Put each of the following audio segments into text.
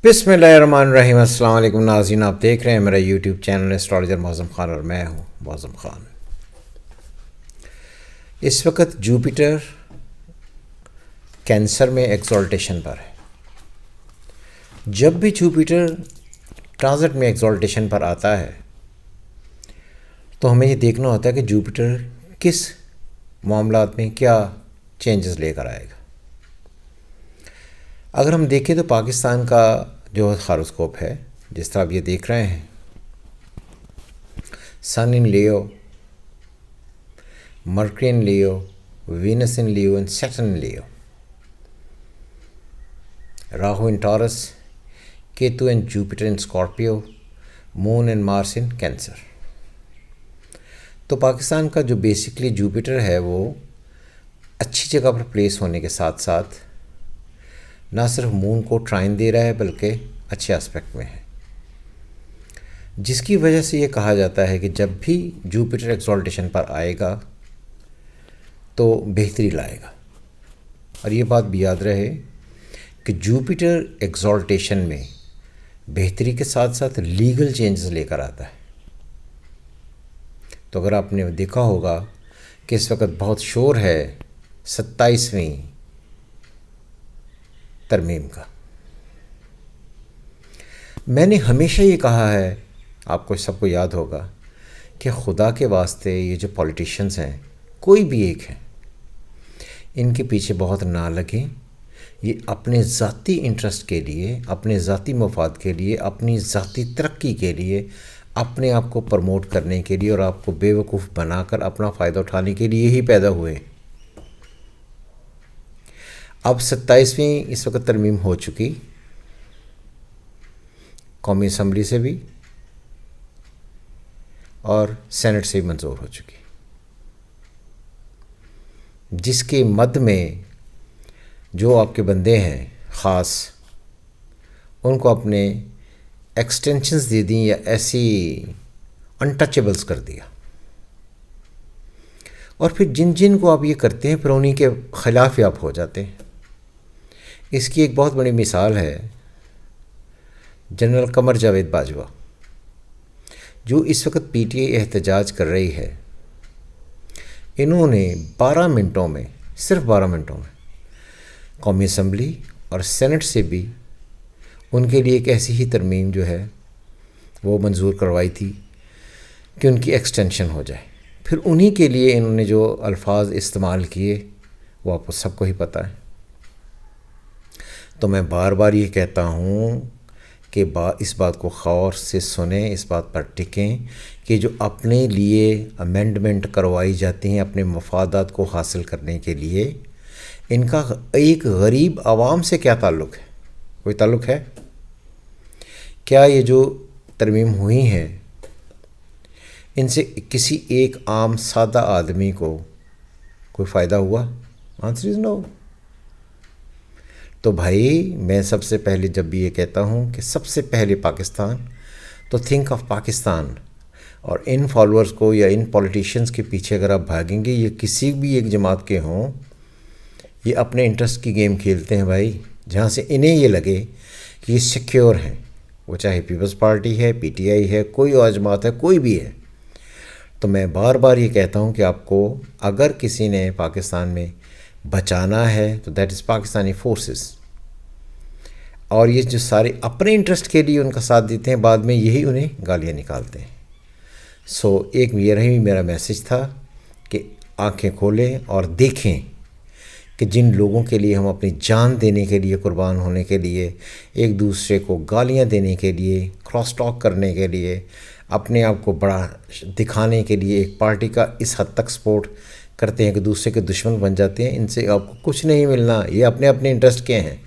बिस्मिल्लाहिर्रहमानिर्रहीम। अस्सलाम वालेकुम नाज़रीन, आप देख रहे हैं मेरा YouTube channel astrologer Mauzam Khan और मैं हूँ मौज़म ख़ान। इस वक्त जुपिटर कैंसर में एक्सॉल्टेशन पर है। जब भी जुपिटर ट्रांजिट में एक्सॉल्टेशन पर आता है तो हमें ये देखना होता है कि जुपिटर किस मामलात में क्या चेंजेस लेकर आएगा। अगर हम देखें तो पाकिस्तान का जो हारोस्कोप है, जिस तरह आप ये देख रहे हैं, Sun in Leo, Mercury in Leo, Venus in Leo and Saturn in Leo, Rahu in Taurus, Ketu and Jupiter in Scorpio, Moon and Mars in Cancer. तो पाकिस्तान का जो बेसिकली जुपिटर है वो अच्छी जगह पर प्लेस होने के साथ साथ ना सिर्फ मून को ट्राइन दे रहा है बल्कि अच्छे एस्पेक्ट में है, जिसकी वजह से ये कहा जाता है कि जब भी जुपिटर एक्सॉल्टेशन पर आएगा तो बेहतरी लाएगा। और ये बात भी याद रहे कि जुपिटर एक्सॉल्टेशन में बेहतरी के साथ साथ लीगल चेंजेस लेकर आता है। तो अगर आपने देखा होगा कि इस वक्त बहुत शोर है 27वीं तरमीम का। मैंने हमेशा ये कहा है, आपको सबको याद होगा, कि खुदा के वास्ते ये जो पॉलिटिशियंस हैं, कोई भी एक है, इनके पीछे बहुत ना लगें। ये अपने ज़ाती इंटरेस्ट के लिए, अपने ज़ाती मफाद के लिए, अपनी ज़ाती तरक्की के लिए, अपने आप को प्रमोट करने के लिए और आपको बेवकूफ़ बनाकर अपना फ़ायदा उठाने के लिए ही पैदा हुए। अब 27वीं इस वक्त तरमीम हो चुकी, कौमी असम्बली से भी और सेनेट से भी मंजूर हो चुकी, जिसके मद में जो आपके बंदे हैं ख़ास, उनको अपने एक्सटेंशंस दे दी या ऐसी अनटचेबल्स कर दिया। और फिर जिन जिन को आप ये करते हैं फिर उन्हीं के ख़िलाफ़ ही आप हो जाते हैं। इसकी एक बहुत बड़ी मिसाल है जनरल कमर जावेद बाजवा, जो इस वक्त पीटीआई एहतजाज कर रही है। इन्होंने 12 मिनटों में, सिर्फ 12 मिनटों में, कौमी असम्बली और सेनेट से भी उनके लिए एक ऐसी ही तरमीम जो है वो मंजूर करवाई थी कि उनकी एक्सटेंशन हो जाए। फिर उन्हीं के लिए इन्होंने जो अल्फाज इस्तेमाल किए वो आपको सबको ही पता है। तो मैं बार बार ये कहता हूँ कि इस बात को गौर से सुने, इस बात पर टिकें कि जो अपने लिए अमेंडमेंट करवाई जाती हैं अपने मफादात को हासिल करने के लिए, इनका एक गरीब आवाम से क्या ताल्लुक़ है? कोई ताल्लुक़ है क्या? ये जो तरमीम हुई हैं इनसे किसी एक आम सादा आदमी को कोई फ़ायदा हुआ? Answer is no. तो भाई मैं सबसे पहले जब भी ये कहता हूँ कि सबसे पहले पाकिस्तान, तो थिंक ऑफ पाकिस्तान। और इन फॉलोअर्स को या इन पॉलिटिशियंस के पीछे अगर आप भागेंगे, ये किसी भी एक जमात के हों, ये अपने इंटरेस्ट की गेम खेलते हैं भाई, जहाँ से इन्हें ये लगे कि ये सिक्योर हैं। वो चाहे पीपल्स पार्टी है, पीटीआई है, कोई और जमात है, कोई भी है। तो मैं बार बार ये कहता हूँ कि आपको अगर किसी ने पाकिस्तान में बचाना है तो दैट इज़ पाकिस्तानी फोर्सेस। और ये जो सारे अपने इंटरेस्ट के लिए उनका साथ देते हैं, बाद में यही उन्हें गालियाँ निकालते हैं। सो एक यही मेरा मैसेज था कि आंखें खोलें और देखें कि जिन लोगों के लिए हम अपनी जान देने के लिए, कुर्बान होने के लिए, एक दूसरे को गालियां देने के लिए, क्रॉस टॉक करने के लिए, अपने आप को बड़ा दिखाने के लिए एक पार्टी का इस हद तक सपोर्ट करते हैं कि दूसरे के दुश्मन बन जाते हैं, इनसे आपको कुछ नहीं मिलना। ये अपने अपने इंटरेस्ट के हैं।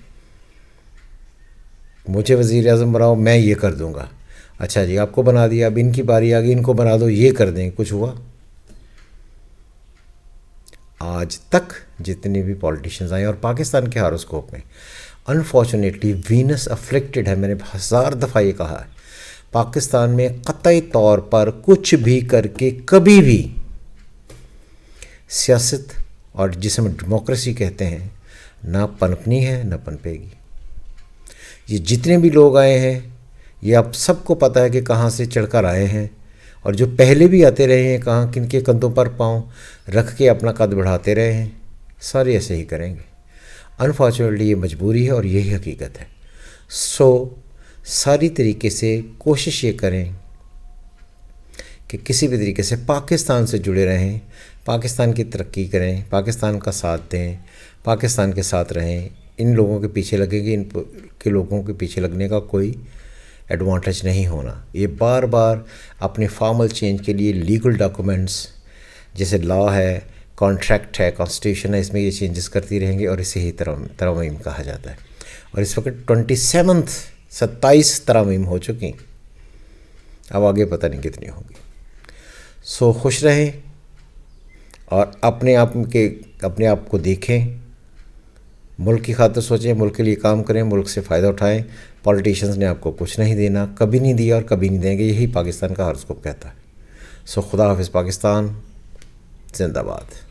मुझे वज़ीर आज़म बनाओ, मैं ये कर दूँगा। अच्छा जी, आपको बना दिया, अब इनकी बारी आ गई, इनको बना दो, ये कर देंगे। कुछ हुआ? आज तक जितने भी पॉलिटिशियंस आए, और पाकिस्तान के हारोस्कोप में अनफॉर्चुनेटली वीनस अफ्लिक्टेड है। मैंने 1000 दफ़ा ये कहा है, पाकिस्तान में क़तई तौर पर कुछ भी करके कभी भी सियासत और जिसे हम डेमोक्रेसी कहते हैं ना पनपनी है ना पनपेगी। یہ جتنے بھی لوگ آئے ہیں یہ آپ سب کو پتہ ہے کہ کہاں سے چڑھ کر آئے ہیں، اور جو پہلے بھی آتے رہے ہیں کہاں کن کے کندھوں پر پاؤں رکھ کے اپنا قد بڑھاتے رہے ہیں، سارے ایسے ہی کریں گے۔ انفارچونیٹلی یہ مجبوری ہے اور یہی حقیقت ہے۔ ساری طریقے سے کوشش یہ کریں کہ کسی بھی طریقے سے پاکستان سے جڑے رہیں، پاکستان کی ترقی کریں، پاکستان کا ساتھ دیں، پاکستان کے ساتھ رہیں۔ ان لوگوں کے پیچھے لگیں گے، ان کے لوگوں کے پیچھے لگنے کا کوئی ایڈوانٹیج نہیں ہونا۔ یہ بار بار اپنے فارمل چینج کے لیے لیگل ڈاکومنٹس جیسے لا ہے، کانٹریکٹ ہے، کانسٹیٹیوشن ہے، اس میں یہ چینجز کرتی رہیں گے، اور اسے ہی ترامیم کہا جاتا ہے۔ اور اس وقت 27 ترامیم ہو چکی، اب آگے پتہ نہیں کتنی ہوگی۔ خوش رہیں اور اپنے آپ کو دیکھیں، ملک کی خاطر سوچیں، ملک کے لیے کام کریں، ملک سے فائدہ اٹھائیں۔ پولیٹیشنز نے آپ کو کچھ نہیں دینا، کبھی نہیں دیا اور کبھی نہیں دیں گے، یہی پاکستان کا ہاراسکوپ کہتا ہے۔ خدا حافظ پاکستان، زندہ باد۔